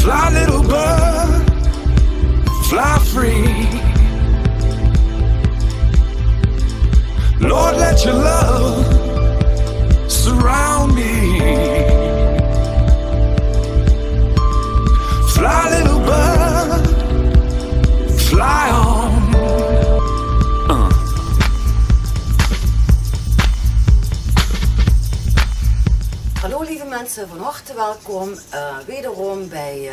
Fly, little bird, fly free. Lord, let your love surround me. Fly, little bird, fly on. Hallo lieve mensen, van harte welkom wederom bij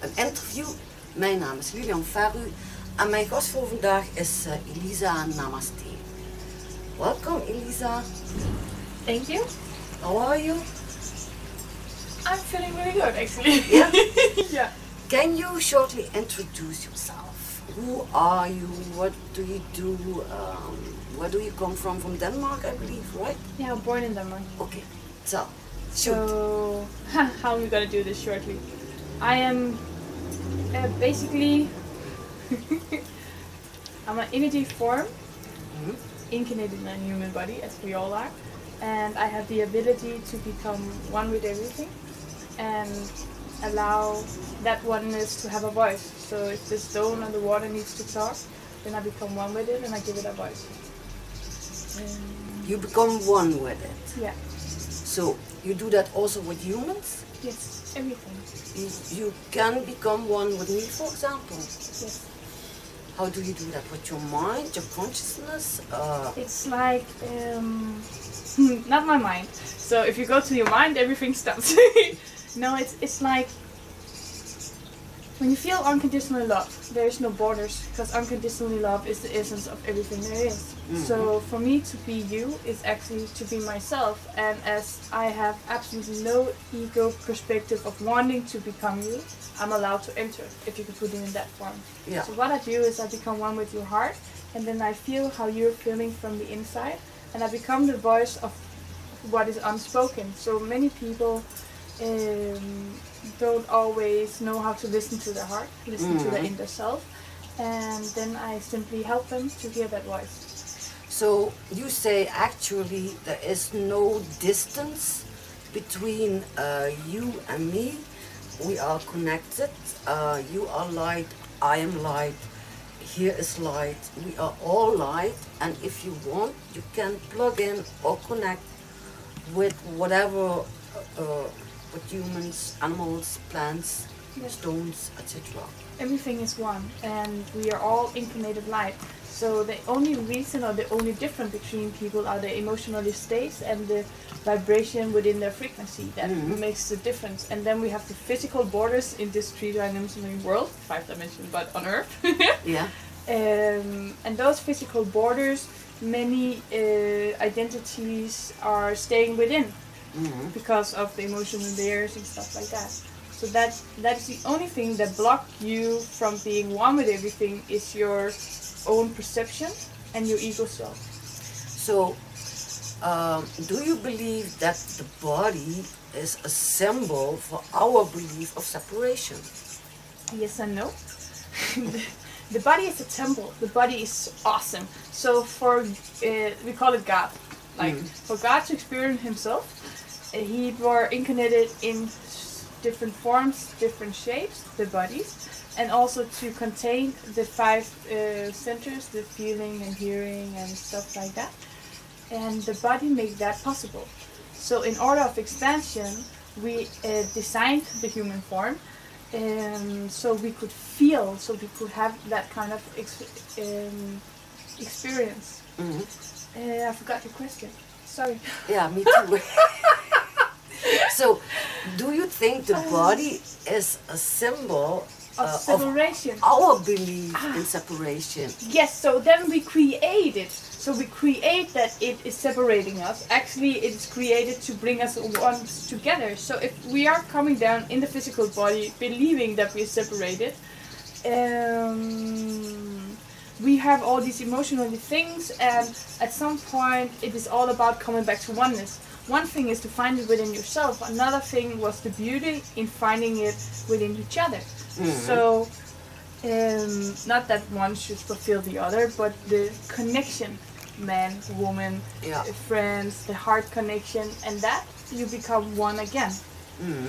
een interview. Mijn naam is Lilian Ferru en mijn gast voor vandaag is Elisa Namaste. Welcome Elisa. Thank you. How are you? I'm feeling really good actually. Yeah? Yeah. Can you shortly introduce yourself? Who are you? What do you do? Where do you come from? From Denmark, I believe, right? Yeah, born in Denmark. Okay, so So, how are we gonna do this shortly? I am basically I'm an energy form incarnated in a human body, as we all are, and I have the ability to become one with everything and allow that oneness to have a voice. So if the stone on the water needs to talk, then I become one with it and I give it a voice. you become one with it. Yeah. So you do that also with humans? Yes, everything. You can become one with me, for example. Yes. How do you do that? With your mind, your consciousness? It's like, not my mind. So if you go to your mind, everything stops. No, it's like, when you feel unconditional love, there is no borders, because unconditional love is the essence of everything there is. Mm-hmm. So for me to be you is actually to be myself, and as I have absolutely no ego perspective of wanting to become you, I'm allowed to enter, if you could put it in that form. Yeah. So what I do is I become one with your heart, and then I feel how you're feeling from the inside, and I become the voice of what is unspoken. So many people don't always know how to listen to their heart, listen to their inner self, and then I simply help them to hear that voice. So you say actually there is no distance between you and me. We are connected. You are light, I am light, here is light, we are all light, and if you want you can plug in or connect with whatever with humans, animals, plants, stones, etc. Everything is one, and we are all incarnated light. So the only reason or the only difference between people are the emotional states and the vibration within their frequency that makes the difference. And then we have the physical borders in this three-dimensional world, 5-dimensional, but on Earth. Yeah. And those physical borders, many identities are staying within. Because of the emotional layers and stuff like that. So that is the only thing that blocks you from being one with everything is your own perception and your ego self. So do you believe that the body is a symbol for our belief of separation? Yes and no. The body is a temple. The body is awesome. So for we call it God. Like for God to experience himself, he were incarnated in different forms, different shapes, the bodies, and also to contain the 5 centers, the feeling and hearing and stuff like that. And the body made that possible. So in order of expansion, we designed the human form, so we could feel, so we could have that kind of experience. I forgot your question. Sorry. Yeah, me too. So, do you think the body is a symbol of separation? Of our belief in separation? Yes, so then we create it. So we create that it is separating us. Actually, it's created to bring us once together. So if we are coming down in the physical body, believing that we're separated, we have all these emotional things, and at some point it is all about coming back to oneness. One thing is to find it within yourself. Another thing was the beauty in finding it within each other. So, not that one should fulfill the other, but the connection, man, woman, friends, the heart connection, and that you become one again.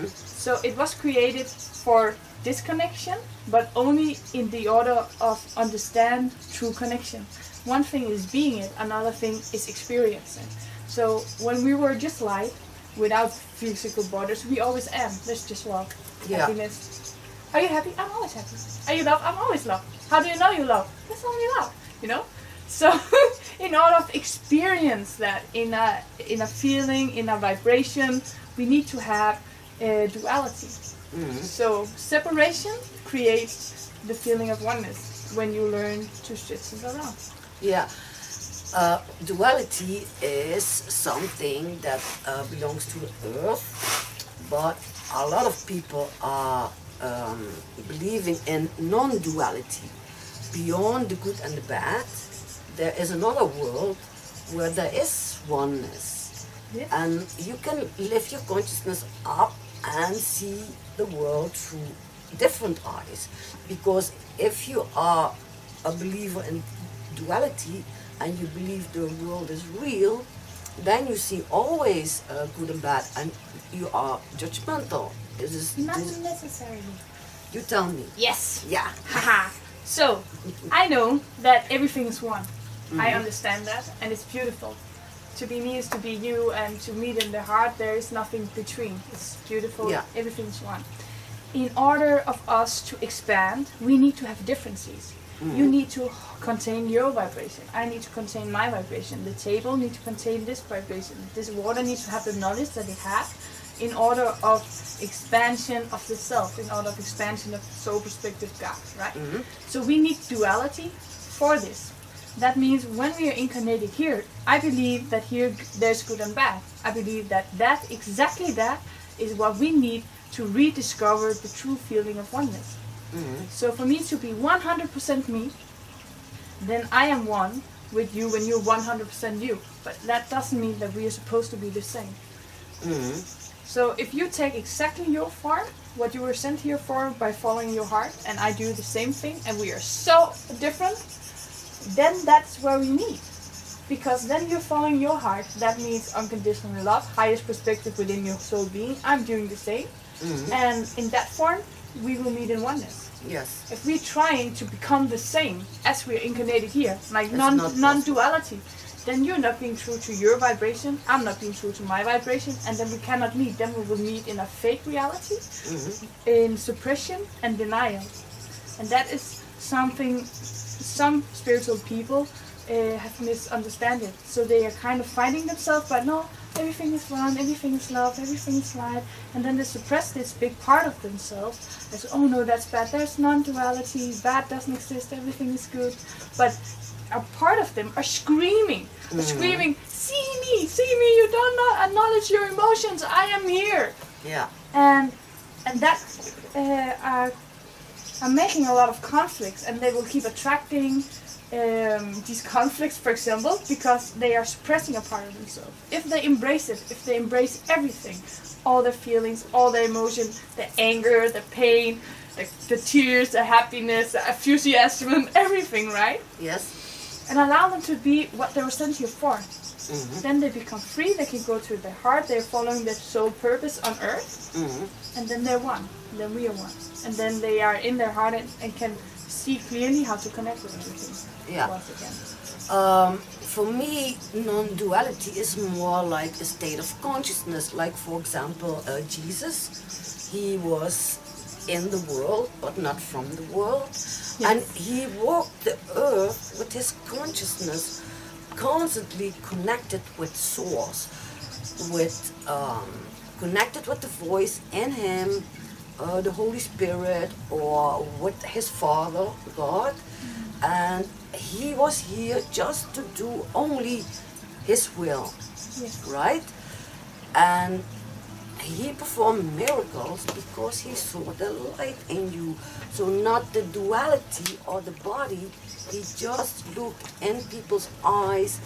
So it was created for disconnection, but only in the order of understand true connection. One thing is being it, another thing is experiencing. So when we were just light, without physical borders, we always am. There's just love, happiness. Are you happy? I'm always happy. Are you loved? I'm always loved. How do you know you love? That's only love, you know? So in order to experience that in a feeling, in a vibration, we need to have duality. So separation creates the feeling of oneness when you learn to switch it around. Yeah. Duality is something that belongs to the earth, but a lot of people are believing in non-duality. Beyond the good and the bad, there is another world where there is oneness. Yes. And you can lift your consciousness up and see the world through different eyes. Because if you are a believer in duality and you believe the world is real, then you see always good and bad, and you are judgmental. Not necessarily. You tell me. Yes. Yeah. Haha. So, I know that everything is one. I understand that, and it's beautiful. To be me is to be you, and to meet in the heart, there is nothing between. It's beautiful, everything's one. In order of us to expand, we need to have differences. You need to contain your vibration. I need to contain my vibration. The table needs to contain this vibration. This water needs to have the knowledge that it has in order of expansion of the self, in order of expansion of soul perspective God, right? So we need duality for this. That means when we are incarnated here, I believe that here there's good and bad. I believe that exactly that is what we need to rediscover the true feeling of oneness. So for me to be 100% me, then I am one with you when you're 100% you. But that doesn't mean that we are supposed to be the same. So if you take exactly your form, what you were sent here for by following your heart, and I do the same thing, and we are so different, then that's where we meet. Because then you're following your heart. That means unconditional love, highest perspective within your soul being. I'm doing the same. And in that form, we will meet in oneness. Yes. If we're trying to become the same as we're incarnated here, like non-duality, then you're not being true to your vibration, I'm not being true to my vibration, and then we cannot meet. Then we will meet in a fake reality, in suppression and denial. And that is something some spiritual people have misunderstood it. So they are kind of fighting themselves, but no, everything is one, everything is love, everything is light. And then they suppress this big part of themselves. They say, oh no, that's bad, there's non-duality, bad doesn't exist, everything is good. But a part of them are screaming, screaming, see me, you don't acknowledge your emotions, I am here. Yeah. And that are making a lot of conflicts, and they will keep attracting these conflicts, for example, because they are suppressing a part of themselves. If they embrace it, if they embrace everything, all their feelings, all their emotions, the anger, the pain, the tears, the happiness, the enthusiasm, everything, right? Yes. And allow them to be what they were sent here for. Then they become free, they can go to their heart, they're following their soul purpose on earth, and then they're one, then we are one. And then they are in their heart and can see clearly how to connect with everything. Yeah. Once again. For me, non-duality is more like a state of consciousness. Like, for example, Jesus, he was in the world, but not from the world. Yes. And he walked the earth with his consciousness constantly connected with source, with connected with the voice in him, the Holy Spirit, or with his Father, God. And he was here just to do only his will, right? And he performed miracles because he saw the light in you. So not the duality or the body, he just looked in people's eyes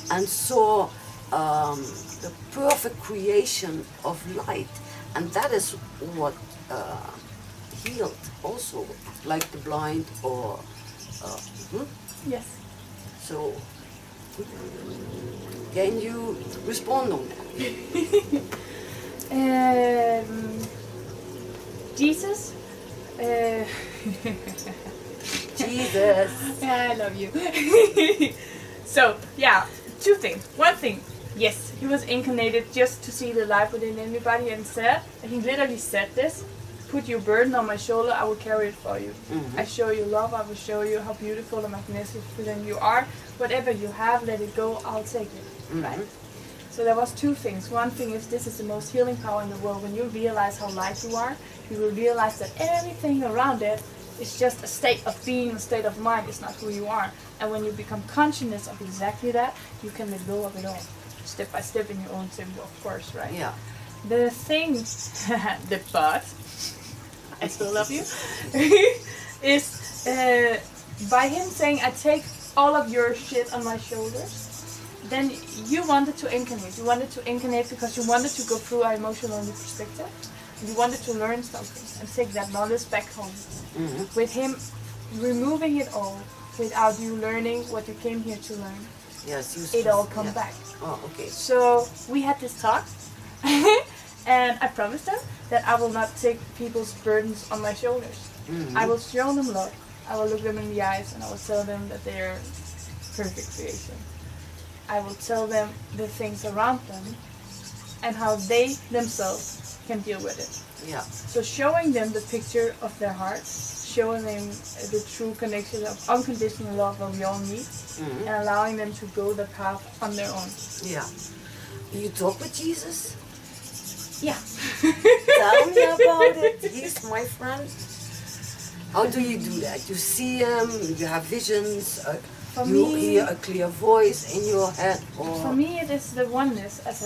and saw the perfect creation of light. And that is what healed also, like the blind or... Yes. So, can you respond on that? Jesus. Jesus. Yeah, I love you. So, yeah, two things. One thing, yes, he was incarnated just to see the light within anybody, and he literally said this: put your burden on my shoulder, I will carry it for you. I show you love, I will show you how beautiful and magnificent you are. Whatever you have, let it go, I'll take it. Right? So there was two things. One thing is, this is the most healing power in the world. When you realize how light you are, you will realize that everything around it is just a state of being, a state of mind. It's not who you are. And when you become conscious of exactly that, you can let go of it all. Step by step in your own tempo, of course, right? Yeah. The thing, the but, I still love you, is by him saying, I take all of your shit on my shoulders, then you wanted to incarnate. You wanted to incarnate because you wanted to go through our emotional perspective. You wanted to learn something and take that knowledge back home. With him removing it all, without you learning what you came here to learn, yes, it all come back. Oh, okay. So we had this talk, and I promised him that I will not take people's burdens on my shoulders. I will show them love. I will look them in the eyes, and I will tell them that they are perfect creation. I will tell them the things around them and how they themselves can deal with it. Yeah. So showing them the picture of their heart, showing them the true connection of unconditional love that we all need, and allowing them to go the path on their own. Yeah. You talk with Jesus? Yeah. Tell me about it. He's my friend. How do you do that? You see him, you have visions, you hear a clear voice in your head? Or? For me it is the oneness, as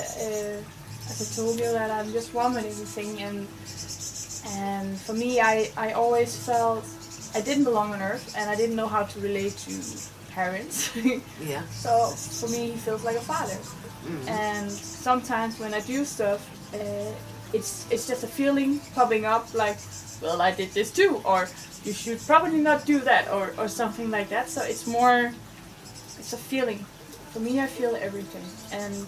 I told you, that I'm just one with everything, and for me I always felt I didn't belong on earth, and I didn't know how to relate to parents. Yeah. So for me he feels like a father. And sometimes when I do stuff, it's just a feeling popping up like, well, I did this too, or you should probably not do that, or something like that. So it's more, it's a feeling. For me, I feel everything, and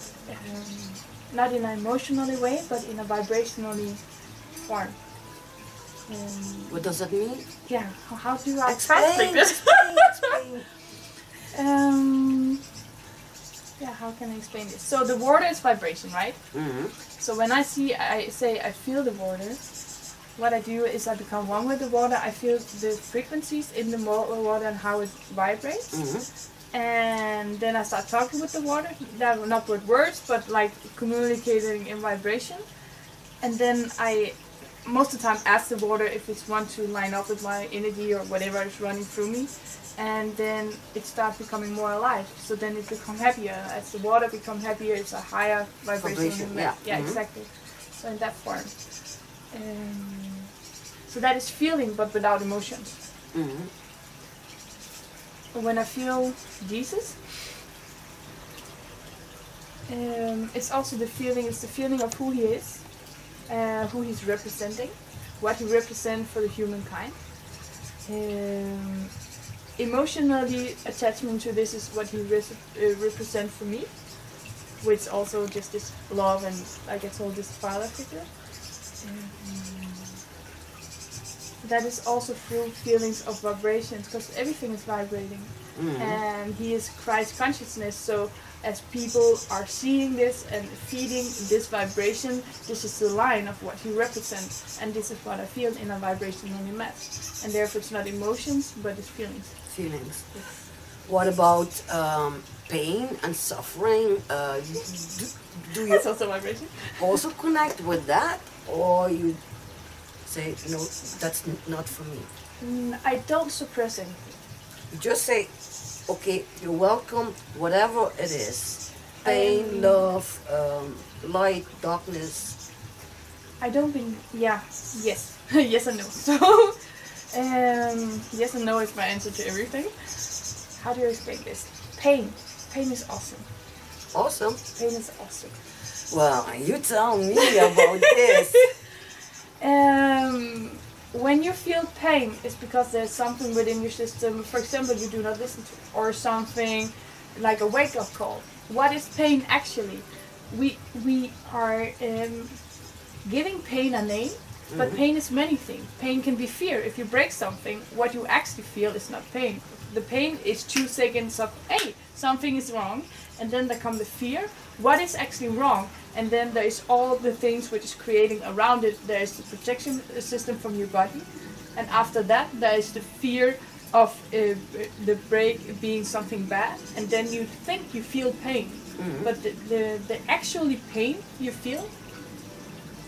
not in an emotionally way, but in a vibrationally form. What does that mean? Yeah, how do I Explain, translate this? explain. Yeah, how can I explain this? So the water is vibration, right? So when I say I feel the water, what I do is I become one with the water. I feel the frequencies in the water and how it vibrates. And then I start talking with the water, not with words, but like communicating in vibration. And then I, most of the time, ask the water if it wants to line up with my energy or whatever is running through me. And then it starts becoming more alive. So then it becomes happier. As the water becomes happier, it's a higher vibration. Yeah, exactly. So in that form. So that is feeling, but without emotions. When I feel Jesus, it's also the feeling. It's the feeling of who he is, who he's representing, what he represents for the humankind. Emotionally, attachment to this is what he represents for me, which also just this love and, like I told, this father figure. That is also through feelings of vibrations, because everything is vibrating. And he is Christ consciousness, so as people are seeing this and feeding this vibration, this is the line of what he represents, and this is what I feel in a vibrational match. And therefore it's not emotions, but it's feelings. Feelings. Yes. What about pain and suffering? Do you That's also vibration. also connect with that, or you say, no, that's not for me? I don't suppress anything. You just say, okay, you're welcome, whatever it is. Pain, love, light, darkness. I don't think, yes. Yes and no. So, yes and no is my answer to everything. How do you explain this? Pain. Pain is awesome. Awesome. Pain is awesome. Well, you tell me about this. When you feel pain, it's because there's something within your system, for example, you do not listen to, or something like a wake-up call. What is pain actually? We are giving pain a name, but pain is many things. Pain can be fear. If you break something, what you actually feel is not pain. The pain is 2 seconds of, hey, something is wrong, and then there comes the fear. What is actually wrong? And then there is all the things which is creating around it. There is the protection system from your body, and after that there is the fear of the break being something bad, and then you think you feel pain, but the actually pain you feel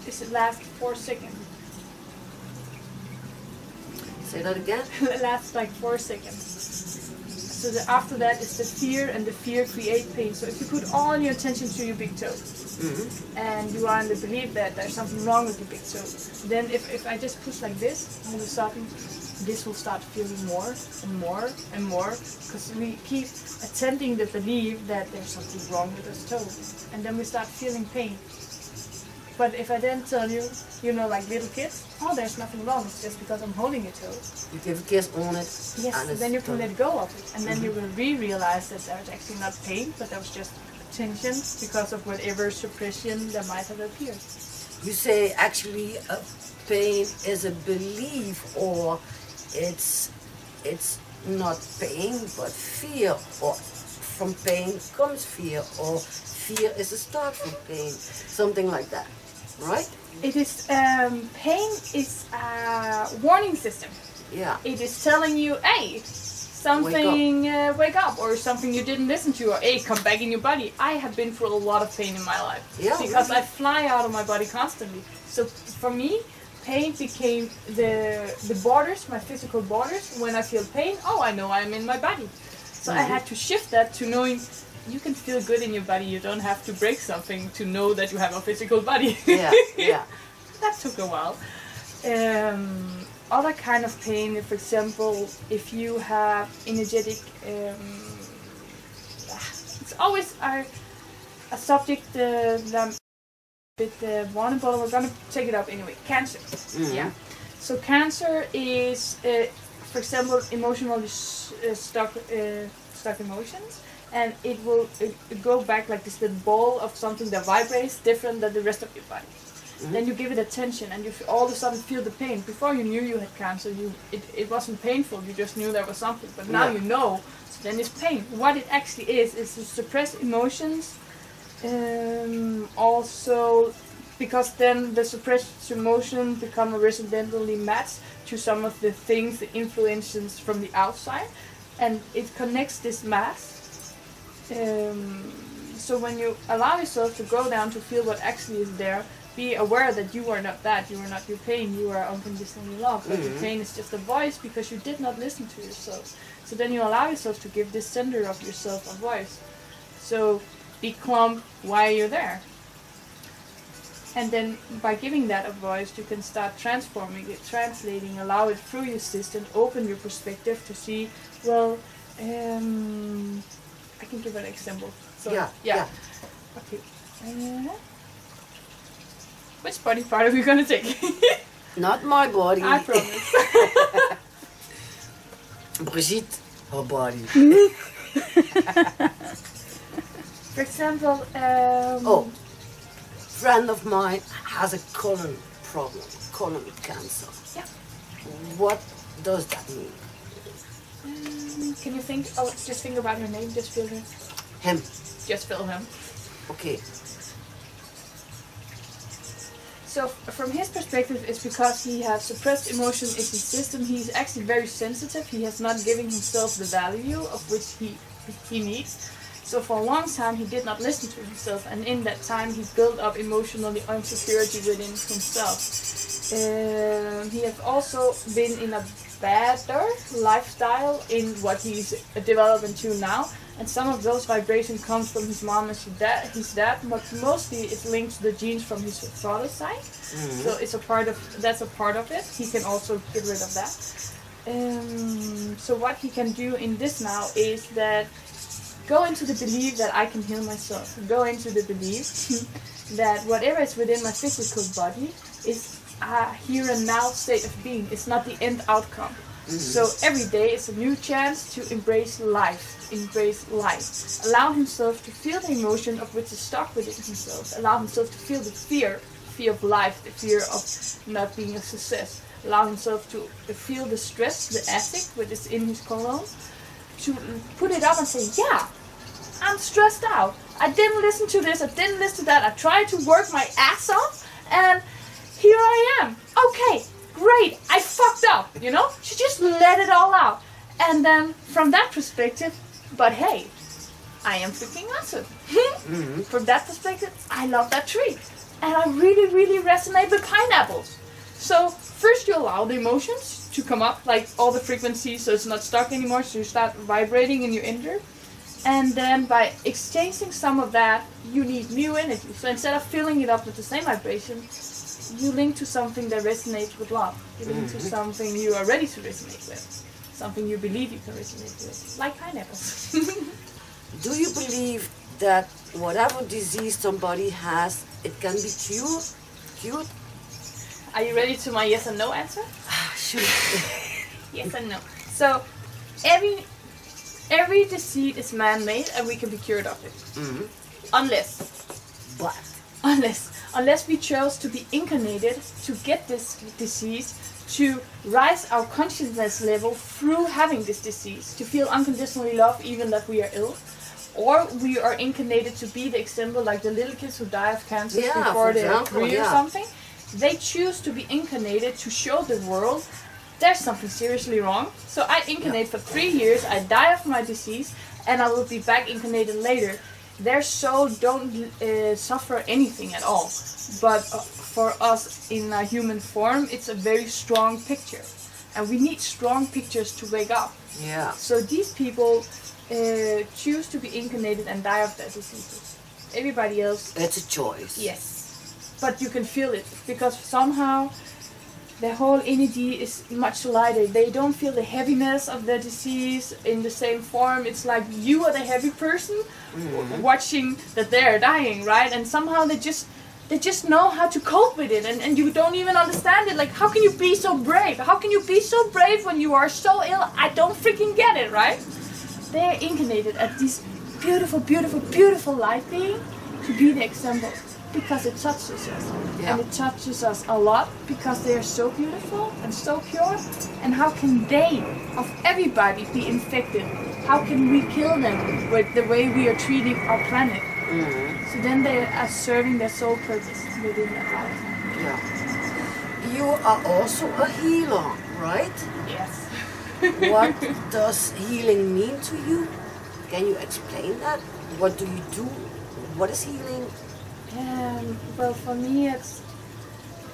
is it lasts 4 seconds. Say that again? It lasts like 4 seconds. So after that is the fear, and the fear creates pain. So if you put all your attention to your big toe, and you are in the belief that there's something wrong with your big toe, then if I just push like this, all of a sudden this will start feeling more and more and more, because we keep attending the belief that there's something wrong with this toe, and then we start feeling pain. But if I then tell you, you know, like little kids, oh, there's nothing wrong, it's just because I'm holding your toe. You give a kiss on it. Yes, and then you can let go of it. And then you will realize that there's actually not pain, but there was just tension because of whatever suppression that might have appeared. You say actually pain is a belief, or it's not pain but fear, or from pain comes fear, or fear is a start from pain, something like that. Right? It is, pain is a warning system. Yeah. It is telling you, hey, something, wake up, or something you didn't listen to, or hey, come back in your body. I have been through a lot of pain in my life. Yeah, because really? I fly out of my body constantly. So for me, pain became the borders, my physical borders. When I feel pain, oh, I know I'm in my body. So I had to shift that to knowing you can feel good in your body. You don't have to break something to know that you have a physical body. Yeah, yeah. That took a while. Other kind of pain, for example, if you have energetic, it's always a subject that I'm a bit vulnerable. We're gonna take it up anyway. Cancer. Yeah. So cancer is, for example, emotionally stuck emotions. And it will go back like this little ball of something that vibrates different than the rest of your body. Then you give it attention, and you all of a sudden feel the pain. Before you knew you had cancer, it wasn't painful, you just knew there was something. But now you know, so then it's pain. What it actually is to suppress emotions. Also, because then the suppressed emotion become horizontally matched to some of the things, the influences from the outside. And it connects this mass. So when you allow yourself to go down to feel what actually is there, be aware that you are not that, you are not your pain, you are unconditionally loved, but your pain is just a voice because you did not listen to yourself. So then you allow yourself to give this sender of yourself a voice. So be calm while you're there. And then by giving that a voice, you can start transforming it, translating, allow it through your system, open your perspective to see, well, I can give an example. So, yeah. Okay. Which body part are we gonna take? Not my body. I promise. Brigitte, her body. For example, friend of mine has a colon problem, colon cancer. Yeah. What does that mean? Can you think? Oh, just think about her name. Just feel him. Him. Just feel him. Okay. So from his perspective, it's because he has suppressed emotion in his system. He's actually very sensitive. He has not given himself the value of which he needs. So for a long time, he did not listen to himself, and in that time, he built up emotionally insecurity within himself. He has also been in a better lifestyle in what he's developing to now, and some of those vibrations comes from his mom and his dad, but mostly it's linked to the genes from his father's side. So it's that's a part of it. He can also get rid of that. So what he can do in this now is that go into the belief that I can heal myself. Go into the belief that whatever is within my physical body is a here and now state of being. It's not the end outcome. So every day is a new chance to embrace life, embrace life. Allow himself to feel the emotion of which is stuck within himself. Allow himself to feel the fear fear of life, the fear of not being a success. Allow himself to feel the stress, the acid, which is in his colon, to put it up and say, yeah, I'm stressed out. I didn't listen to this, I didn't listen to that, I tried to work my ass off, and here I am. Okay, great, I fucked up, you know? She just let it all out. And then from that perspective, but hey, I am freaking awesome. From that perspective, I love that tree. And I really, really resonate with pineapples. So first you allow the emotions to come up, like all the frequencies, so it's not stuck anymore, so you start vibrating in your inner. And then by exchanging some of that, you need new energy. So instead of filling it up with the same vibration, you link to something that resonates with love. You link to something you are ready to resonate with. Something you believe you can resonate with. Like pineapples. Do you believe that whatever disease somebody has, it can be cured? Are you ready to my yes and no answer? Shoot. Yes and no. So every disease is man-made and we can be cured of it. Unless we chose to be incarnated to get this disease, to rise our consciousness level through having this disease, to feel unconditionally loved even that we are ill. Or we are incarnated to be the example, like the little kids who die of cancer before they are 3 or something. They choose to be incarnated to show the world there's something seriously wrong. So I incarnate for 3 years, I die of my disease, and I will be back incarnated later. Their soul don't suffer anything at all. But for us in a human form, it's a very strong picture. And we need strong pictures to wake up. Yeah. So these people choose to be incarnated and die of their diseases. Everybody else... It's a choice. Yes. But you can feel it, because somehow the whole energy is much lighter. They don't feel the heaviness of their disease in the same form. It's like you are the heavy person watching that they're dying, right? And somehow they just know how to cope with it, and you don't even understand it. Like, how can you be so brave? How can you be so brave when you are so ill? I don't freaking get it, right? They're incarnated as this beautiful, beautiful, beautiful light being to be the example. Because it touches us. Yeah. And it touches us a lot because they are so beautiful and so pure. And how can they, of everybody, be infected? How can we kill them with the way we are treating our planet? So then they are serving their soul purpose within that lifetime. Yeah. You are also a healer, right? Yes. What does healing mean to you? Can you explain that? What do you do? What is healing? Well, for me, it's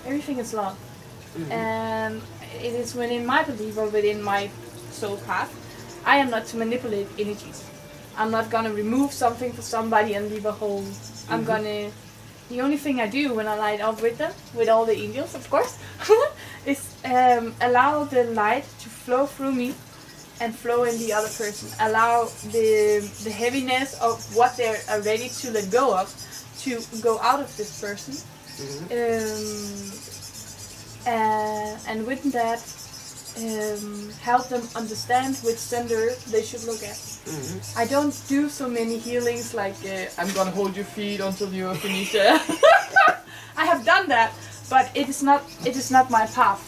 everything is love, and it is within my belief or within my soul path. I am not to manipulate energies. I'm not gonna remove something for somebody and leave a hole. I'm gonna. The only thing I do when I light up with them, with all the angels, of course, is allow the light to flow through me and flow in the other person. Allow the heaviness of what they're ready to let go of to go out of this person, and with that help them understand which sender they should look at. I don't do so many healings like I'm gonna hold your feet until you are finished. I have done that, but it is not my path.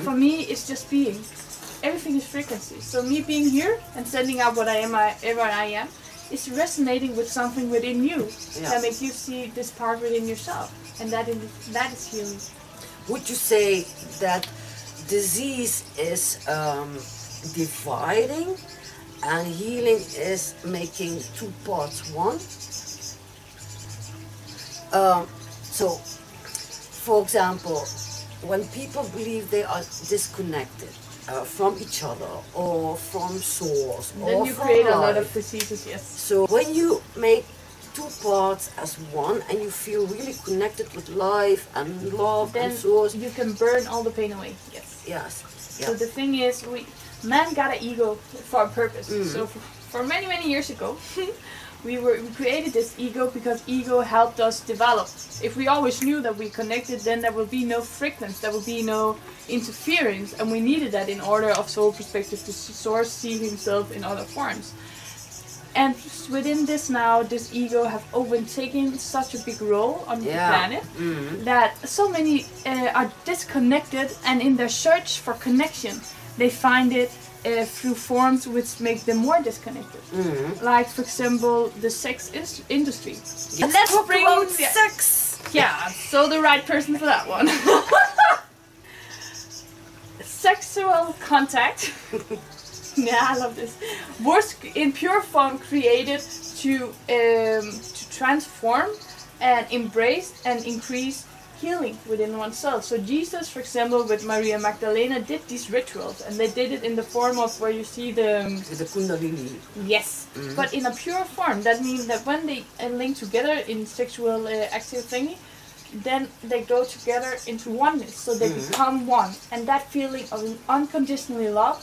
For me, it's just being. Everything is frequency. So me being here and sending out what I am, wherever I am, is resonating with something within you that makes you see this part within yourself, and that is healing. Would you say that disease is dividing and healing is making two parts one? So, for example, when people believe they are disconnected from each other or from source, then you create a lot of diseases. Yes. So when you make two parts as one and you feel really connected with life and love then and source, you can burn all the pain away. Yes. Yes. So the thing is, man got an ego for a purpose. So for many years ago, we created this ego because ego helped us develop. If we always knew that we connected, then there would be no frictions, there would be no interference, and we needed that in order of soul perspective to source see himself in other forms. And within this now, this ego have overtaken such a big role on the planet that so many are disconnected, and in their search for connection, they find it through forms which make them more disconnected. Like, for example, the sex industry. Let's talk about sex. Yeah, so the right person for that one. Sexual contact. Yeah, I love this. Was in pure form created to transform and embrace and increase healing within oneself. So Jesus, for example, with Maria Magdalena, did these rituals, and they did it in the form of where you see the kundalini. Yes, but in a pure form. That means that when they link together in sexual active thingy, then they go together into oneness. So they become one, and that feeling of unconditionally love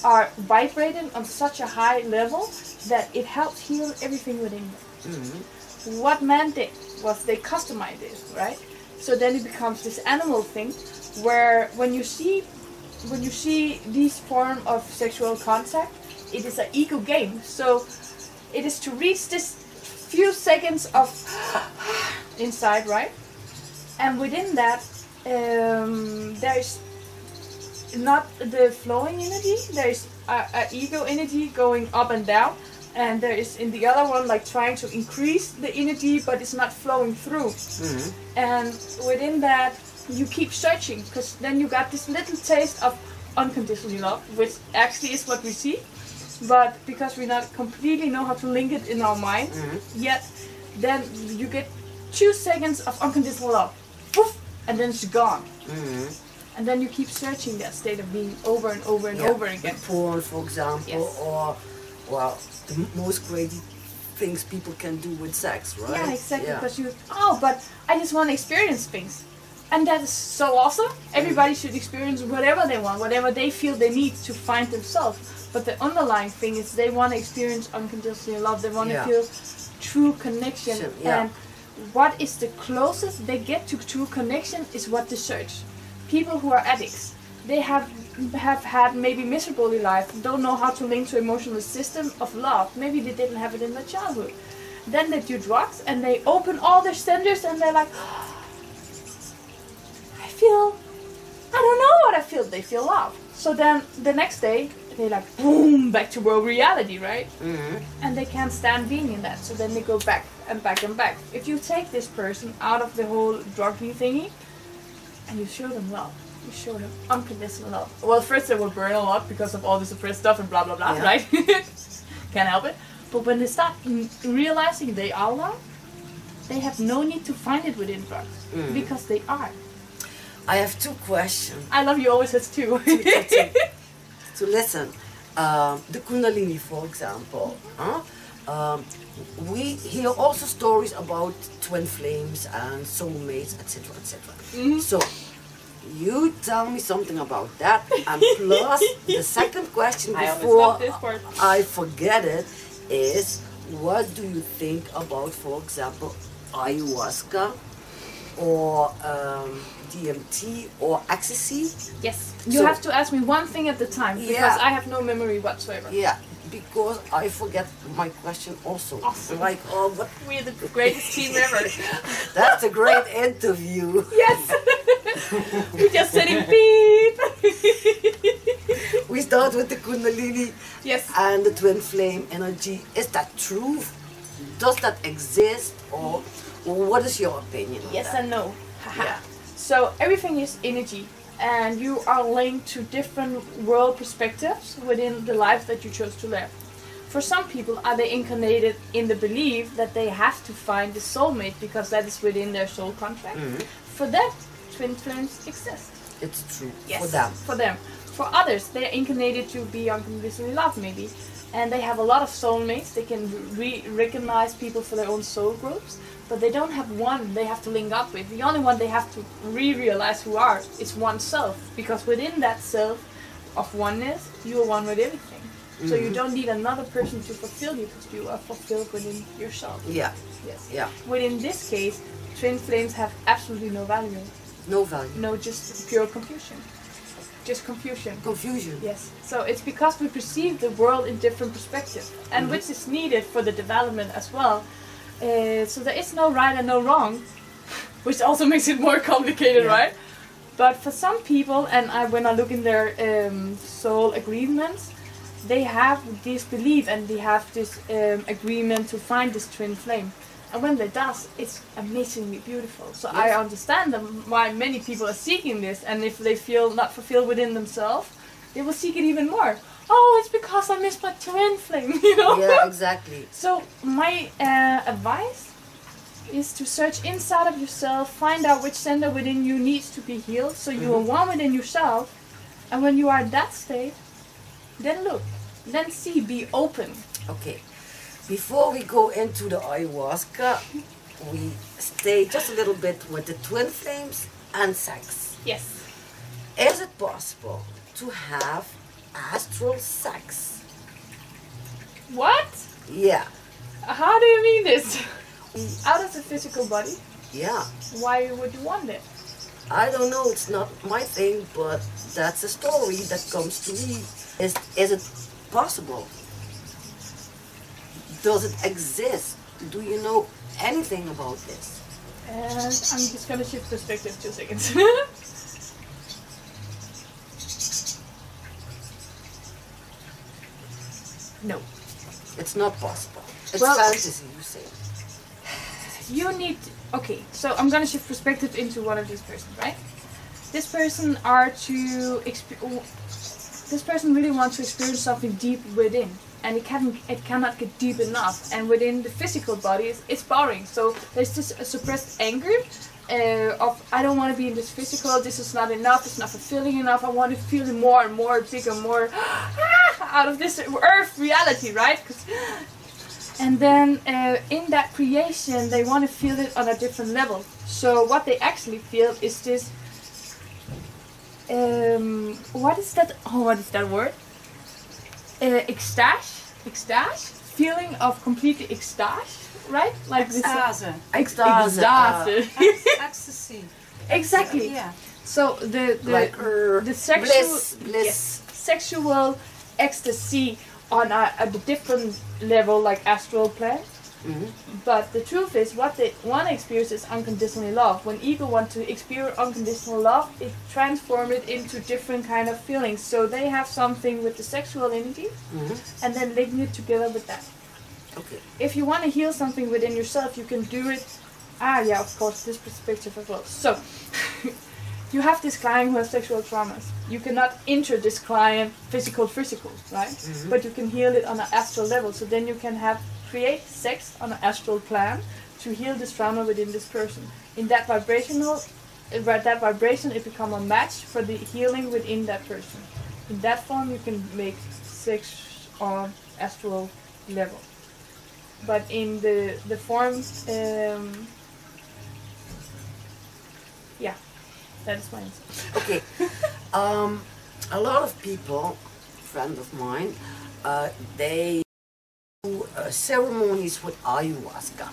are vibrating on such a high level that it helps heal everything within them. What man did was they customized it, right? So then it becomes this animal thing, where when you see these form of sexual contact, it is an ego game. So it is to reach this few seconds of inside, right? And within that, there is not the flowing energy. There is a ego energy going up and down, and there is in the other one like trying to increase the energy, but it's not flowing through. And within that, you keep searching, because then you got this little taste of unconditional love, which actually is what we see, but because we not completely know how to link it in our mind yet, then you get 2 seconds of unconditional love, poof, and then it's gone. And then you keep searching that state of being over and over and over again. Porn, for example, or well, the most crazy things people can do with sex, right? Yeah, exactly. Because but I just want to experience things, and that is so awesome. Everybody should experience whatever they want, whatever they feel they need to find themselves. But the underlying thing is they want to experience unconditional love. They want to feel true connection, and what is the closest they get to true connection is what they search. People who are addicts, they have had maybe miserable life, don't know how to link to emotional system of love. Maybe they didn't have it in their childhood. Then they do drugs and they open all their centers and they're like, I don't know what I feel. They feel love. So then the next day they like boom, back to world reality, right? And they can't stand being in that. So then they go back and back and back. If you take this person out of the whole druggy thingy, and you show them love, you show them unconditional love. Well, first they will burn a lot because of all the suppressed stuff and blah blah blah, right? Can't help it. But when they start realizing they are love, they have no need to find it within drugs, because they are. I have 2 questions. I love you always has 2. So listen, the kundalini, for example, we hear also stories about twin flames and soulmates, etc., etc. So you tell me something about that, and plus the second question before I forget it is, what do you think about, for example, ayahuasca or DMT or ecstasy? Yes, you have to ask me one thing at a time, because I have no memory whatsoever. Yeah, because I forget my question also. Awesome. Like, what? We're the greatest team ever. That's a great interview. Yes. We just sitting beep. We start with the kundalini and the twin flame energy. Is that true? Does that exist, or what is your opinion on Yes that? and no. So everything is energy, and you are linked to different world perspectives within the life that you chose to live. For some people, are they incarnated in the belief that they have to find the soulmate because that is within their soul contract? For them, twin flames exist. It's true. Yes, for them. For them. For others, they are incarnated to be unconditionally loved, maybe, and they have a lot of soulmates. They can recognize people for their own soul groups. But they don't have one they have to link up with. The only one they have to realize who are is oneself. Because within that self of oneness, you are one with everything. So you don't need another person to fulfill you, because you are fulfilled within yourself. Yeah. Yes. Yeah. Within this case, twin flames have absolutely no value. No value. No, just pure confusion. just confusion. Confusion. Yes. So it's because we perceive the world in different perspectives, and which is needed for the development as well. So there is no right and no wrong, which also makes it more complicated, right? But for some people, and when I look in their soul agreements, they have this belief and they have this agreement to find this twin flame. And when they does, it's amazingly beautiful. So I understand them why many people are seeking this, and if they feel not fulfilled within themselves, they will seek it even more. Oh, it's because I missed my twin flame, you know? Yeah, exactly. So my advice is to search inside of yourself, find out which center within you needs to be healed, so you are one within yourself. And when you are in that state, then look, then see, be open. Okay. Before we go into the ayahuasca, we stay just a little bit with the twin flames and sex. Yes. Is it possible to have astral sex? What? Yeah. How do you mean this? Out of the physical body? Yeah. Why would you want it? I don't know, it's not my thing, but that's a story that comes to me. Is it possible? Does it exist? Do you know anything about this? And I'm just gonna shift perspective 2 seconds. No. It's not possible. It's Well, fantasy, you say. You need... Okay, so I'm gonna shift perspective into one of these persons, right? This person this person really wants to experience something deep within, and it cannot get deep enough. And within the physical body, it's boring. So there's this suppressed anger of I don't want to be in this physical. This is not enough. It's not fulfilling enough. I want to feel more and more, bigger, more out of this earth reality, right? And then in that creation, they want to feel it on a different level. So what they actually feel is this. What is that? Oh, what is that word? Ecstasy, feeling of complete ecstasy, right? Like Ecstasy. Ecstasy. Exactly. Yeah. So the sexual bliss. Yes, sexual ecstasy on a different level, like astral plane. But the truth is, what they want to experience is unconditional love. When ego wants to experience unconditional love, it transforms it into different kind of feelings. So they have something with the sexual energy, and then linking it together with that. Okay. If you want to heal something within yourself, you can do it. Yeah, of course, this perspective as well. So, you have this client who has sexual traumas. You cannot enter this client physical, right? But you can heal it on an astral level. So then you can create sex on an astral plan to heal this trauma within this person. In that vibration, it becomes a match for the healing within that person. In that form, you can make sex on astral level. But in the form, yeah, that is my answer. Okay. A lot of people, friend of mine, they do ceremonies with ayahuasca,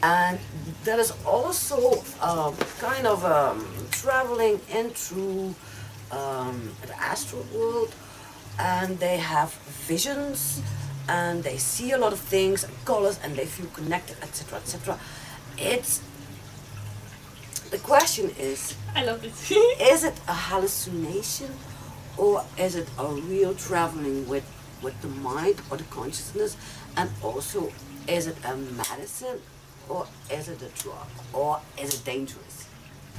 and that is also kind of traveling into the astral world, and they have visions, and they see a lot of things and colors, and they feel connected, etc., etc. The question is, I love it. is it a hallucination, or is it a real traveling with the mind or the consciousness? And also, is it a medicine, or is it a drug, or is it dangerous?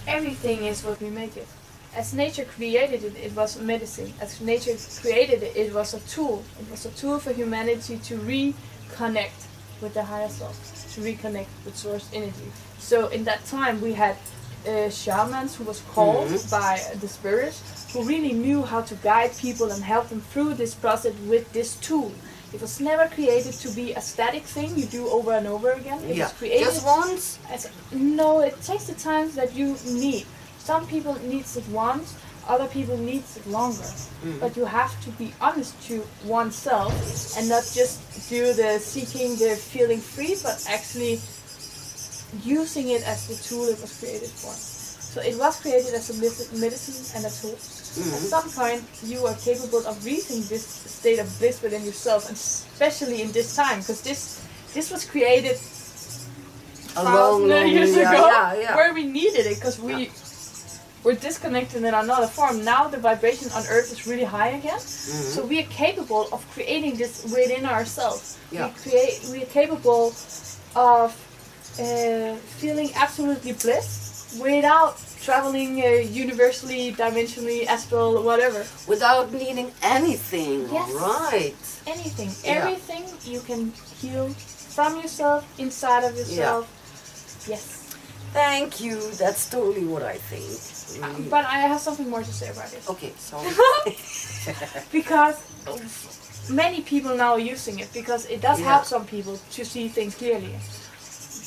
Everything is what we make it. As nature created it, it was medicine. As nature created it, it was a tool. It was a tool for humanity to reconnect with the higher self, to reconnect with source energy. So in that time we had shamans who was called by the spirits, who really knew how to guide people and help them through this process with this tool. It was never created to be a static thing you do over and over again. It was created just once? No, it takes the time that you need. Some people need it once, other people need it longer. But you have to be honest to oneself and not just do the seeking, the feeling free, but actually using it as the tool it was created for. So it was created as a medicine and a tool. At some point, you are capable of reaching this state of bliss within yourself, and especially in this time, because this was created A long years ago, yeah. where we needed it, because we were disconnected in another form. Now the vibration on Earth is really high again, so we are capable of creating this within ourselves. Yeah. We are capable of feeling absolutely bliss without traveling universally, dimensionally, astral, whatever. Without needing anything, Yes. right? Anything. Yeah. Everything you can heal from yourself, inside of yourself. Yes. Thank you. That's totally what I think. Really. But I have something more to say about this. Okay, sorry. Because many people now are using it, because it does help some people to see things clearly.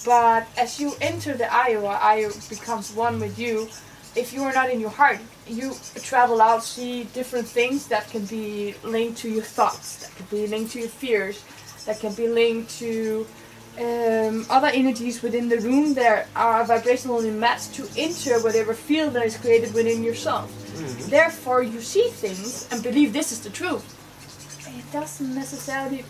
But as you enter the Ayahuasca becomes one with you. If you are not in your heart, you travel out, see different things that can be linked to your thoughts, that can be linked to your fears, that can be linked to other energies within the room that are vibrationally matched to enter whatever field that is created within yourself. Therefore, you see things and believe this is the truth. It doesn't necessarily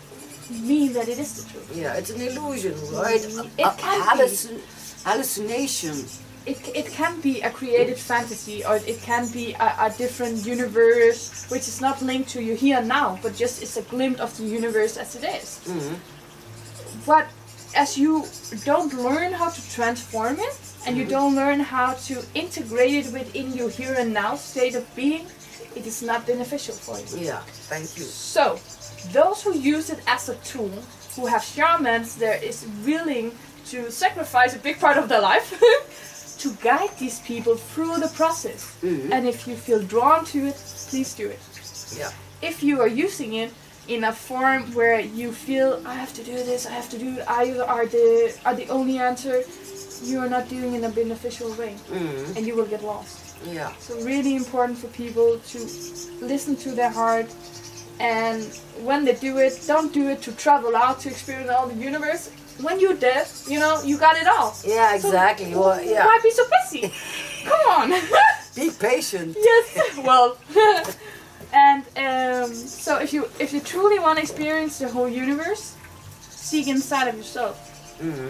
mean that it is the truth. Yeah, it's an illusion, right? It can be. Hallucination. It can be a created fantasy, or it can be a different universe which is not linked to you here and now, but just it's a glimpse of the universe as it is. But as you don't learn how to transform it, and you don't learn how to integrate it within your here and now state of being, it is not beneficial for you. Yeah, thank you. So, those who use it as a tool, who have shamans that is willing to sacrifice a big part of their life to guide these people through the process. And if you feel drawn to it, please do it. Yeah. If you are using it in a form where you feel, I have to do this, I have to do it, I are the only answer, you are not doing it in a beneficial way, and you will get lost. Yeah. So really important for people to listen to their heart, and when they do it, don't do it to travel out to experience all the universe. When you're dead, you know, you got it all. Yeah, exactly. So, well, yeah. why be so busy? Come on. Be patient. Yes. Well. And so if you truly want to experience the whole universe, seek inside of yourself.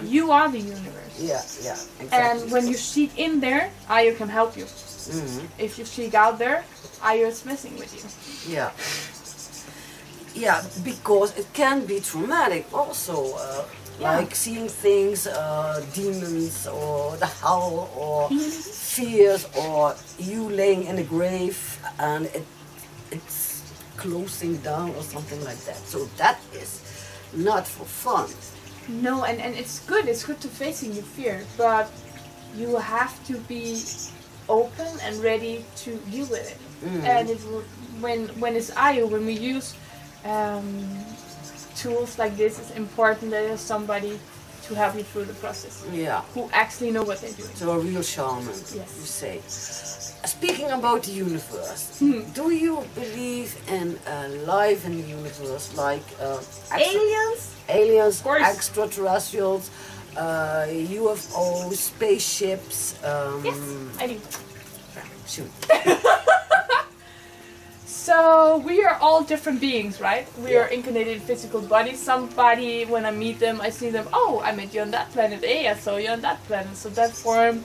You are the universe. Yeah, yeah, exactly. And when you seek in there, Aya can help you. If you seek out there, Aya is messing with you. Yeah. Yeah, because it can be traumatic also. Like seeing things, demons, or the hell, or fears, or you laying in a grave and it's closing down or something like that. So that is not for fun. No, and it's good to facing your fear, but you have to be open and ready to deal with it. And when it's Aya, when we use tools like this, it's important that there's somebody to help you through the process. Yeah. Who actually know what they're doing. So a real shaman, Yes. you say. Speaking about the universe, do you believe in life in the universe, like Aliens? aliens, Of course. extraterrestrials, UFOs, spaceships? Yes, I do. Shoot. So we are all different beings, right? We are incarnated in physical bodies. Somebody, when I meet them, I see them, oh, I met you on that planet, hey, I saw you on that planet. So that form,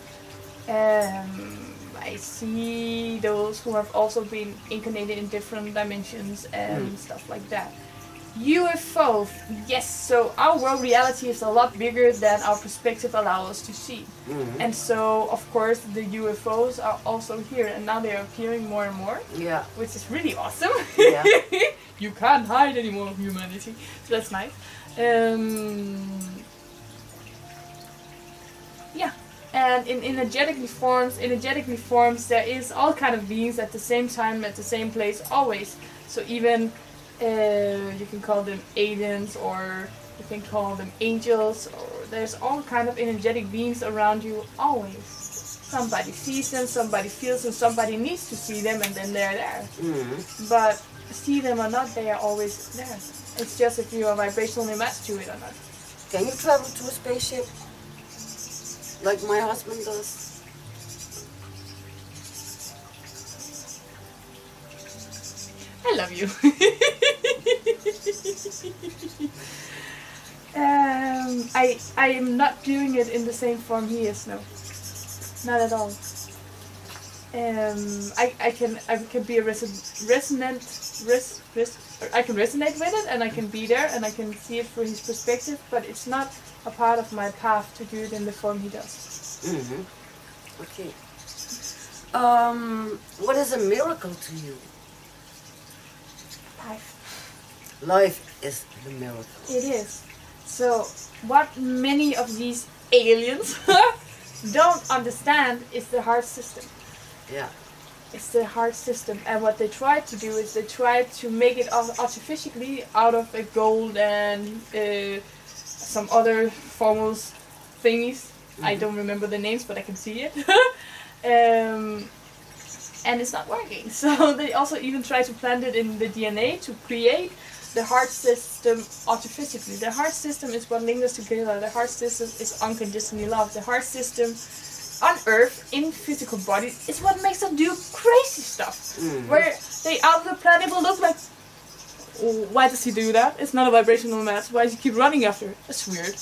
I see those who have also been incarnated in different dimensions and stuff like that. UFOs, yes, so our world reality is a lot bigger than our perspective allows us to see. And so, of course, the UFOs are also here, and now they are appearing more and more. Yeah. Which is really awesome. Yeah. You can't hide anymore, humanity. So that's nice. Yeah. And in energetically forms, there is all kind of beings at the same time, at the same place, always. So even you can call them aliens, or you can call them angels, or there's all kind of energetic beings around you always. Somebody sees them, somebody feels them, somebody needs to see them, and then they're there. But see them or not, they are always there. It's just if you are vibrationally matched to it or not. Can you travel to a spaceship? Like my husband does? I love you. I am not doing it in the same form he is, no. Not at all. I can be a I can resonate with it, and I can be there, and I can see it through his perspective, but it's not a part of my path to do it in the form he does. Mm-hmm. Okay. What is a miracle to you? Life. Life is the miracle. It is. So, what many of these aliens don't understand is the heart system. Yeah. It's the heart system, and what they try to do is they try to make it artificially out of a gold and some other formulas thingies. Mm-hmm. I don't remember the names, but I can see it. And it's not working. So they also even try to plant it in the DNA to create the heart system artificially. The heart system is what links us together. The heart system is unconditional love. The heart system on Earth, in physical body, is what makes them do crazy stuff. Mm-hmm. Where they out of the planet will look like, why does he do that? It's not a vibrational match. Why does he keep running after it? That's weird.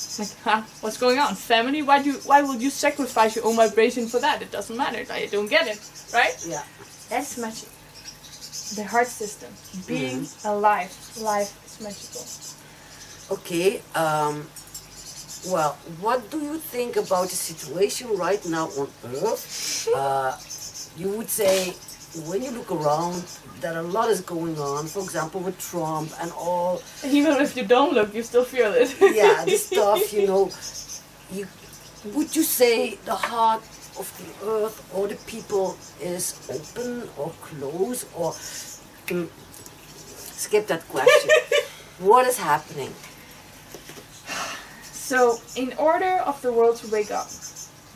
Like, what's going on? Family? Why would you sacrifice your own vibration for that? It doesn't matter. I don't get it. Right? Yeah. That's magic. The heart system. Being alive. Life is magical. Okay. Well, what do you think about the situation right now on Earth? You would say, when you look around, that a lot is going on. For example, with Trump and all. Even if you don't look, you still feel it. Yeah, the stuff, you know. Would you say the heart of the Earth or the people is open or closed, or skip that question? What is happening? So, in order of the world to wake up,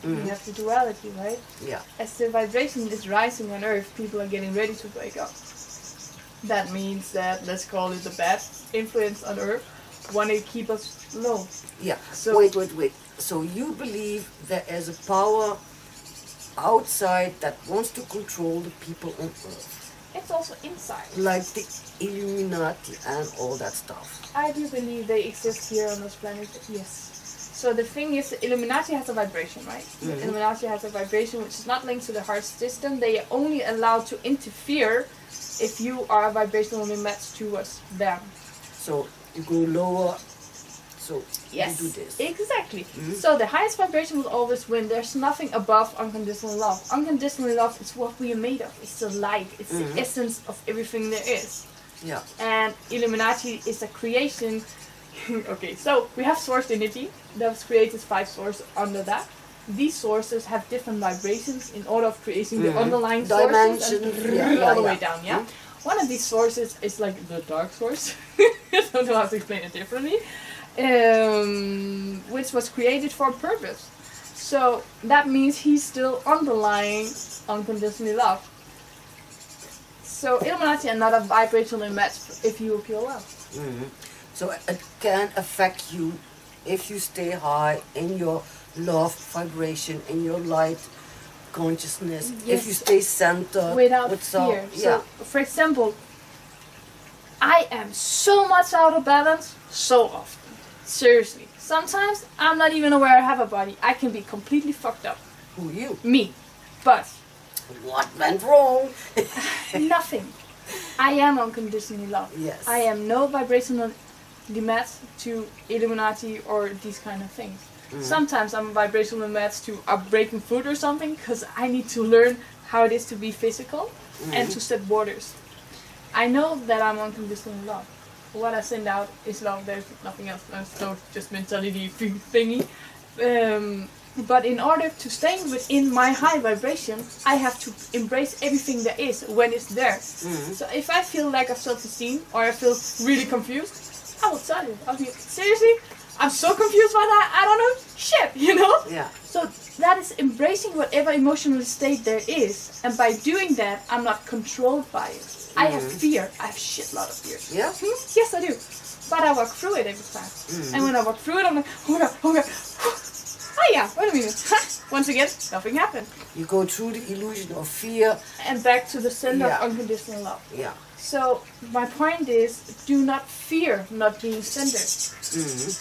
we have the duality, right? Yeah. As the vibration is rising on Earth, people are getting ready to wake up. That means that, let's call it the bad influence on Earth, want to keep us low. Yeah. So wait. So you believe there is a power outside that wants to control the people on Earth? It's also inside. Like the Illuminati and all that stuff. I do believe they exist here on this planet, yes. So the thing is, the Illuminati has a vibration, right? The Illuminati has a vibration which is not linked to the heart system. They are only allowed to interfere if you are vibrationally matched towards them. So you go lower, so yes, you do this. Exactly. So the highest vibration will always win. There's nothing above unconditional love. Unconditional love is what we are made of. It's the light. It's the essence of everything there is. Yeah. And Illuminati is a creation. Okay, so we have source energy. That was created 5 sources under that. These sources have different vibrations in order of creating the underlying sources and all the way down. Yeah. One of these sources is like the dark source. I don't know how to explain it differently. Which was created for a purpose. So that means he's still underlying unconditional love. So Illuminati are not a vibrational match if you appeal love. So it can affect you if you stay high in your love vibration, in your light consciousness, if you stay centered. Without fear. So, for example, I am so much out of balance so often. Seriously. Sometimes I'm not even aware I have a body. I can be completely fucked up. Who are you? Me. But what went wrong? Nothing. I am unconditionally loved. Yes. I am no vibrational match to Illuminati or these kind of things. Sometimes I'm a vibrational match to breaking food or something, because I need to learn how it is to be physical and to set borders. I know that I'm unconditionally loved. What I send out is love. There's nothing else. There's no just mentality thingy. But in order to stay within my high vibration, I have to embrace everything there is when it's there. So if I feel lack of self-esteem or I feel really confused, I will tell you. I'll be, seriously? I'm so confused by that. I don't know shit, you know? Yeah. So that is embracing whatever emotional state there is. And by doing that, I'm not controlled by it. I have fear. I have shitload of fear. Yeah? Yes, I do. But I walk through it every time. And when I walk through it, I'm like, oh my god, oh my god. I yeah, wait a minute. Once again, nothing happened. You go through the illusion of fear. And back to the center Yeah. of unconditional love. Yeah. So my point is, do not fear not being centered,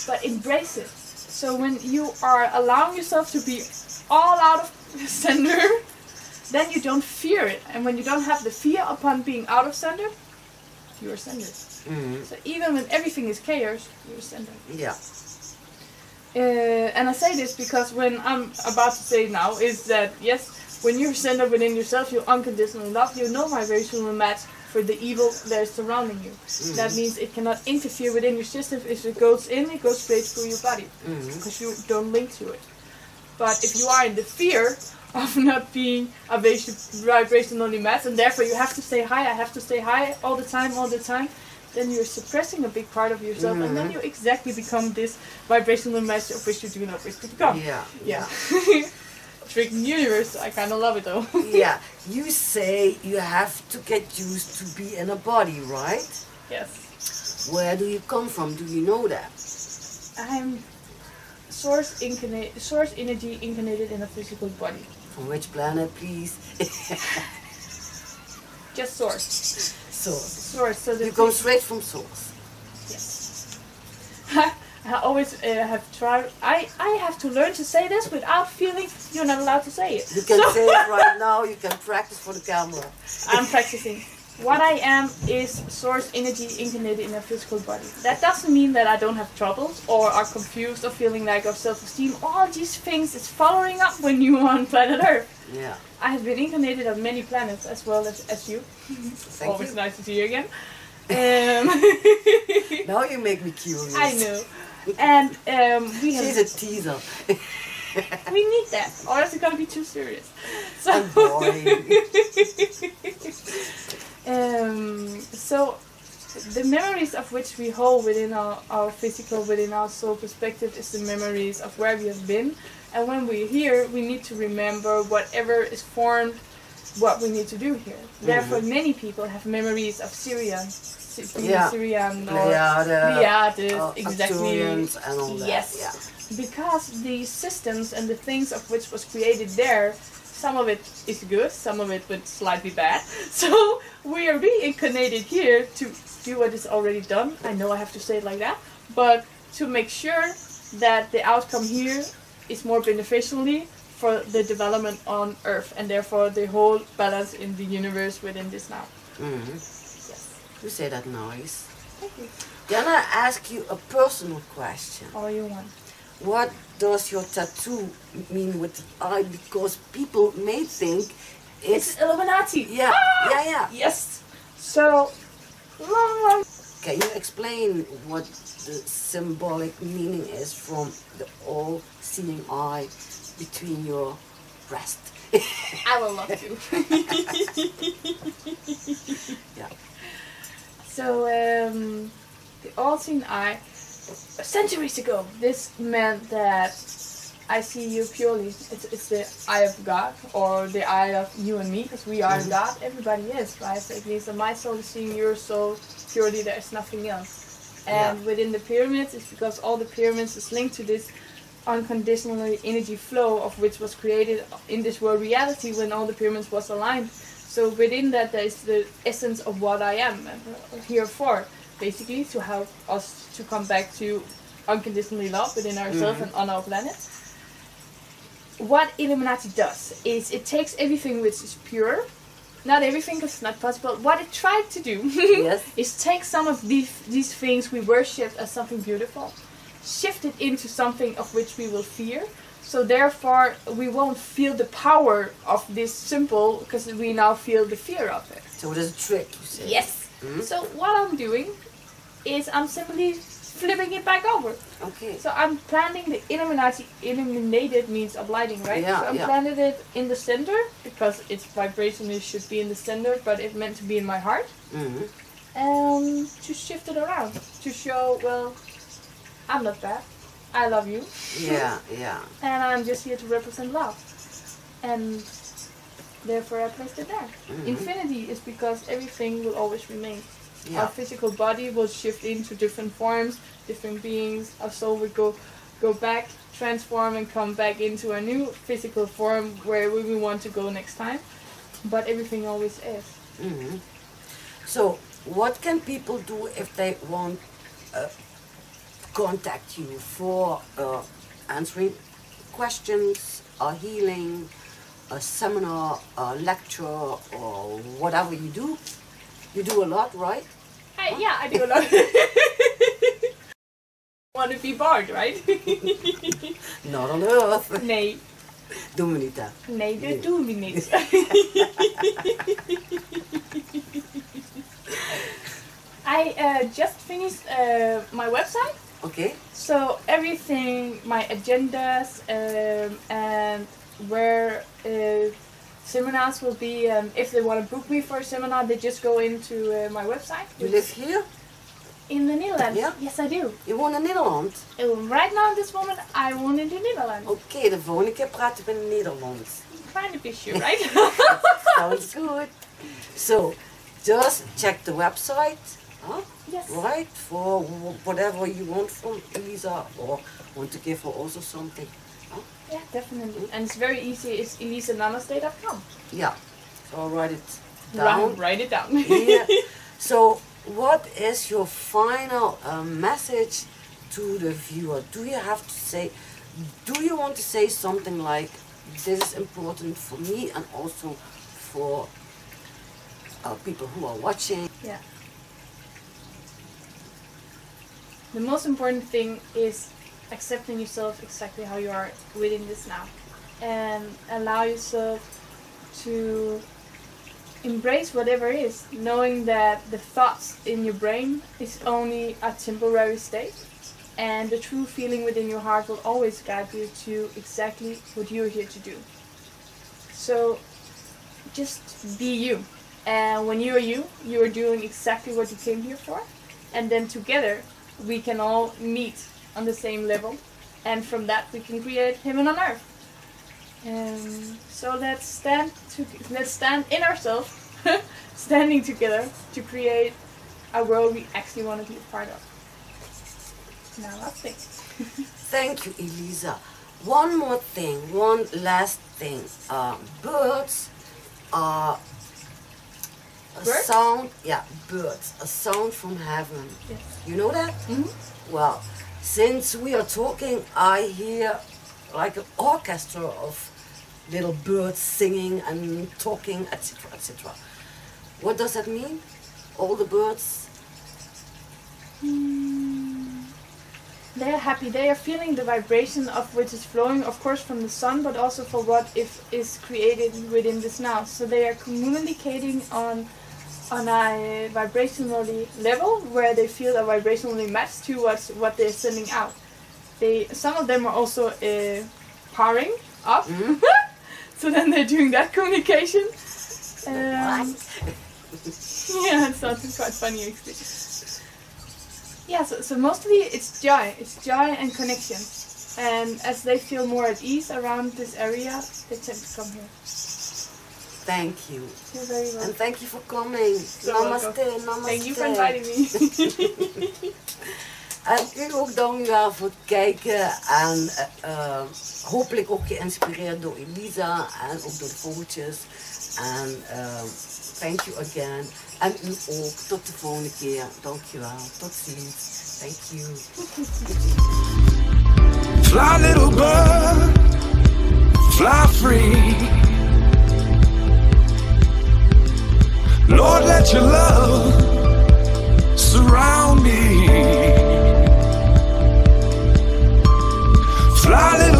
but embrace it. So when you are allowing yourself to be all out of center, then you don't fear it. And when you don't have the fear upon being out of center, you are centered. So even when everything is chaos, you're centered. Yeah. And I say this because when I'm about to say now is that, yes, when you're centered within yourself, you unconditionally love, you no vibrational match for the evil that is surrounding you. That means it cannot interfere within your system. If it goes in, it goes straight through your body, because you don't link to it. But if you are in the fear of not being a vibrationally match, and therefore you have to stay high, I have to stay high all the time, then you're suppressing a big part of yourself, and then you exactly become this vibrational match of which you do not wish to become. Yeah. Trick universe, I kind of love it though. Yeah, you say you have to get used to be in a body, right? Yes. Where do you come from? Do you know that? I'm source energy incarnated in a physical body. From which planet, please? Just source. Source. So You go straight from source. Yes. I always have tried. I have to learn to say this without feeling you're not allowed to say it. You can say it right now. You can practice for the camera. I'm practicing. What I am is source energy incarnated in a physical body. That doesn't mean that I don't have troubles or are confused or feeling lack of self-esteem. All these things is following up when you are on planet Earth. Yeah. I have been incarnated on many planets as well as you. Thank Always you. nice to see you again. Now you make me curious. I know. And we have. She's a teaser. We need that, or else it's gonna be too serious. So. I'm boring. So the memories of which we hold within our physical, within our soul perspective, is the memories of where we have been. And when we're here, we need to remember whatever is formed, what we need to do here. Therefore, many people have memories of Syrian or Pleiades, exactly. And all that. Yes, Yeah. because the systems and the things of which was created there, some of it is good, some of it was slightly bad. So we are reincarnated here to do what is already done. I know I have to say it like that, but to make sure that the outcome here is more beneficially for the development on Earth, and therefore the whole balance in the universe within this now. Yes. You say that nice. Thank you. Then I ask you a personal question. All you want. What does your tattoo mean with the eye? Because people may think it's... Illuminati. Yeah, yeah. Yes. So, long. Can you explain what the symbolic meaning is from the all-seeing eye between your breast? I will love to. Yeah. So, the all-seeing eye, centuries ago, this meant that I see you purely. It's the eye of God, or the eye of you and me, because we are God. Everybody is, right? So it means that my soul is seeing your soul purely. There is nothing else. And within the pyramids, it's because all the pyramids is linked to this unconditional energy flow of which was created in this world reality when all the pyramids was aligned. So within that, there is the essence of what I am here for, basically to help us to come back to unconditionally love within ourselves and on our planet. What Illuminati does is it takes everything which is pure, not everything because it's not possible. What it tried to do is take some of these things we worship as something beautiful, shift it into something of which we will fear. So therefore we won't feel the power of this symbol because we now feel the fear of it. So there's a trick, you say? Yes. So what I'm doing is I'm simply flipping it back over. Okay. So I'm planting the Illuminati. Illuminated means oblighting, right? Yeah, so I'm planted it in the center because its vibration should be in the center, but it's meant to be in my heart. To shift it around, to show, well, I'm not bad. I love you. Yeah. And I'm just here to represent love. And therefore I placed it there. Infinity is because everything will always remain. Our physical body will shift into different forms, different beings. Our soul will go go back, transform, and come back into a new physical form where we want to go next time. But everything always is. Mm-hmm. So, what can people do if they want to contact you for answering questions, a healing, a seminar, a lecture, or whatever you do? You do a lot, right? Yeah, I do a lot. Want to be bored, right? Not on earth. Nee. Doen we niet, hè? Nee, dat doen we niet. I just finished my website. Okay. So everything, my agendas, and where seminars will be, and if they want to book me for a seminar, they just go into my website. You live here? In the Netherlands? Yeah? Yes, I do. Je woont in Nederland? Right now, at this moment, I woon in the Netherlands. Oké, de volgende keer praten we in Nederlands. Kind of issue, right? Sounds good. So, just check the website. Huh? Yes. Right? For whatever you want from Elisa, or want to give her also something. Huh? Yeah, definitely. And it's very easy. It's elisanamaste.com. Yeah. So I'll write it down. Write it down. Yeah. So, what is your final message to the viewer? Do you want to say something like, this is important for me and also for people who are watching? Yeah. The most important thing is accepting yourself exactly how you are within this now. And allow yourself to embrace whatever is, knowing that the thoughts in your brain is only a temporary state, and the true feeling within your heart will always guide you to exactly what you're here to do. So just be you, and when you are doing exactly what you came here for, and then together we can all meet on the same level, and from that we can create heaven on earth. So let's stand in ourselves, standing together to create a world we actually want to be a part of. Now last thing. Thank you, Elisa. One more thing, one last thing. Birds are a sound. Yeah, birds. A sound from heaven. Yes. You know that? Mm-hmm. Well, since we are talking, I hear like an orchestra of little birds singing and talking, etc., etc. What does that mean? All the birds? They are happy. They are feeling the vibration of which is flowing, of course, from the sun, but also for what is created within this now. So they are communicating on a vibrationally level where they feel a vibrationally match to what they're sending out. Some of them are also powering up. Mm-hmm. So then they're doing that communication. Yeah, it sounds quite funny actually. Yeah, so mostly it's joy. It's joy and connection. And as they feel more at ease around this area, they tend to come here. Thank you. You're very welcome. And thank you for coming. So Namaste, welcome. namaste. Thank you for inviting me. En u ook dankjewel voor het kijken en hopelijk ook geïnspireerd door Elisa en ook door de vogeltjes. En thank you again. En u ook. Tot de volgende keer. Dankjewel. Tot ziens. Thank you. Fly little bird, fly free. Lord, let your love surround me. Fly little